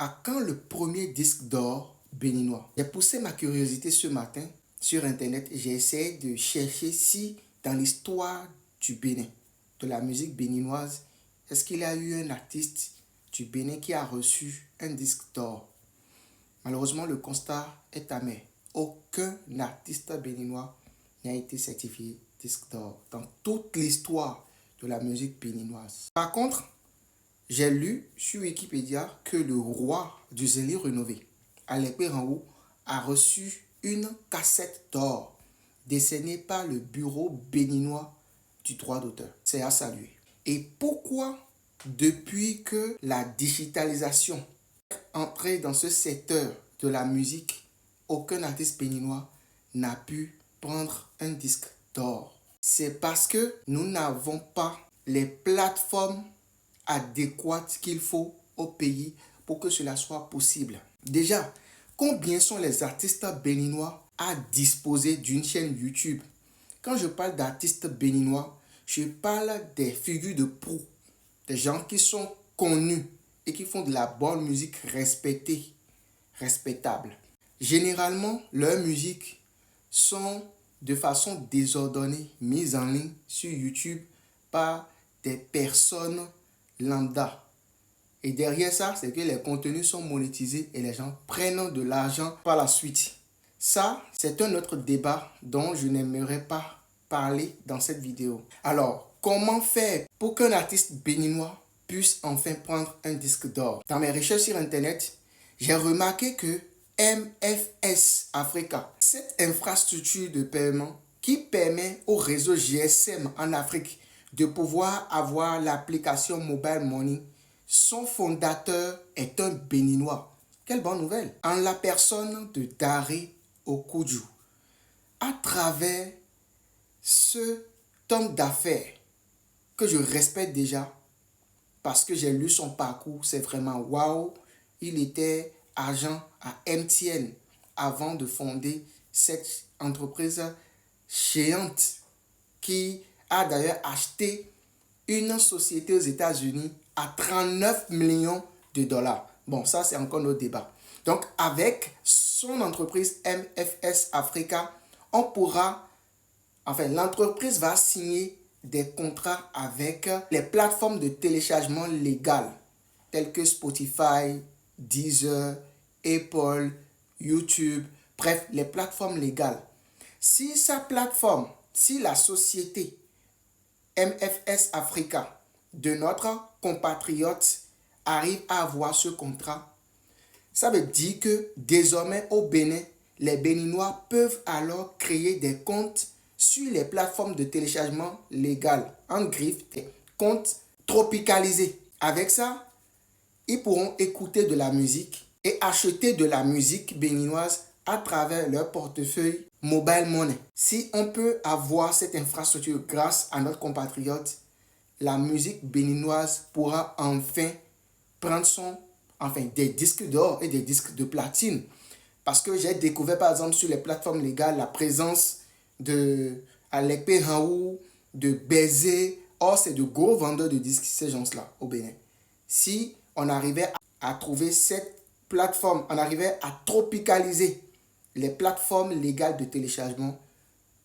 À quand le premier disque d'or béninois? J'ai poussé ma curiosité ce matin sur Internet et j'ai essayé de chercher si dans l'histoire du Bénin, de la musique béninoise, est-ce qu'il y a eu un artiste du Bénin qui a reçu un disque d'or? Malheureusement, le constat est amer. Aucun artiste béninois n'a été certifié disque d'or dans toute l'histoire de la musique béninoise. Par contre, j'ai lu sur Wikipédia que le roi du zéli rénové, Alekpe Renhou, a reçu une cassette d'or décernée par le bureau béninois du droit d'auteur. C'est à saluer. Et pourquoi, depuis que la digitalisation est entrée dans ce secteur de la musique, aucun artiste béninois n'a pu prendre un disque d'or? C'est parce que nous n'avons pas les plateformes adéquates qu'il faut au pays pour que cela soit possible. Déjà, combien sont les artistes béninois à disposer d'une chaîne YouTube? Quand je parle d'artistes béninois, je parle des figures de proue, des gens qui sont connus et qui font de la bonne musique respectable. Généralement, leurs musiques sont de façon désordonnée mises en ligne sur YouTube par des personnes lambda. Et derrière ça, c'est que les contenus sont monétisés et les gens prennent de l'argent par la suite. Ça, c'est un autre débat dont je n'aimerais pas parler dans cette vidéo. Alors, comment faire pour qu'un artiste béninois puisse enfin prendre un disque d'or? Dans mes recherches sur Internet, j'ai remarqué que MFS Africa, cette infrastructure de paiement qui permet au réseau GSM en Afrique de pouvoir avoir l'application Mobile Money, son fondateur est un Béninois. Quelle bonne nouvelle! En la personne de Daré Okudju. À travers ce homme d'affaires que je respecte déjà parce que j'ai lu son parcours, c'est vraiment waouh. Il était agent à MTN avant de fonder cette entreprise géante qui a d'ailleurs acheté une société aux États-Unis à 39 millions de dollars. Bon, ça, c'est encore notre débat. Donc, avec son entreprise MFS Africa, on pourra, l'entreprise va signer des contrats avec les plateformes de téléchargement légales, telles que Spotify, Deezer, Apple, YouTube, bref, les plateformes légales. Si la société MFS Africa de notre compatriote arrive à avoir ce contrat, ça veut dire que désormais au Bénin, les Béninois peuvent alors créer des comptes sur les plateformes de téléchargement légales, en griffe, des comptes tropicalisés. Avec ça, ils pourront écouter de la musique et acheter de la musique béninoise à travers leur portefeuille Mobile Money. Si on peut avoir cette infrastructure grâce à notre compatriote, la musique béninoise pourra enfin prendre des disques d'or et des disques de platine. Parce que j'ai découvert par exemple sur les plateformes légales la présence de Alekpe Renhou, de Bézé. Or, c'est de gros vendeurs de disques, ces gens-là, au Bénin. Si on arrivait à trouver cette plateforme, on arrivait à tropicaliser les plateformes légales de téléchargement,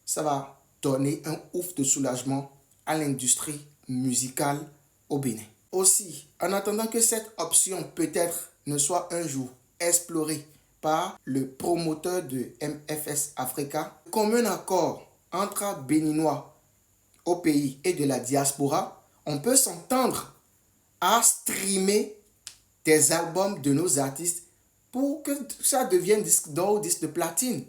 ça va donner un ouf de soulagement à l'industrie musicale au Bénin. Aussi, en attendant que cette option peut-être ne soit un jour explorée par le promoteur de MFS Africa, comme un accord entre Béninois au pays et de la diaspora, on peut s'entendre à streamer des albums de nos artistes pour que ça devienne disque d'or ou disque de platine.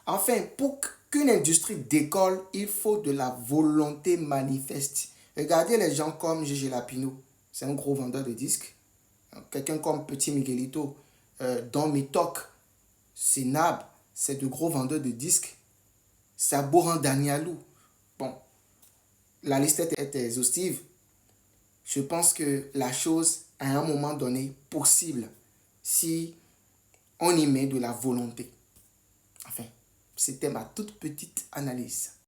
Enfin, pour qu'une industrie décolle, il faut de la volonté manifeste. Regardez les gens comme Gégé Lapino, c'est un gros vendeur de disques. Quelqu'un comme Petit Miguelito, Don Mitok, Sinab, c'est de gros vendeurs de disques. Saboran Danialou. Bon, la liste est exhaustive. Je pense que la chose, à un moment donné, possible si on y met de la volonté. Enfin, c'était ma toute petite analyse.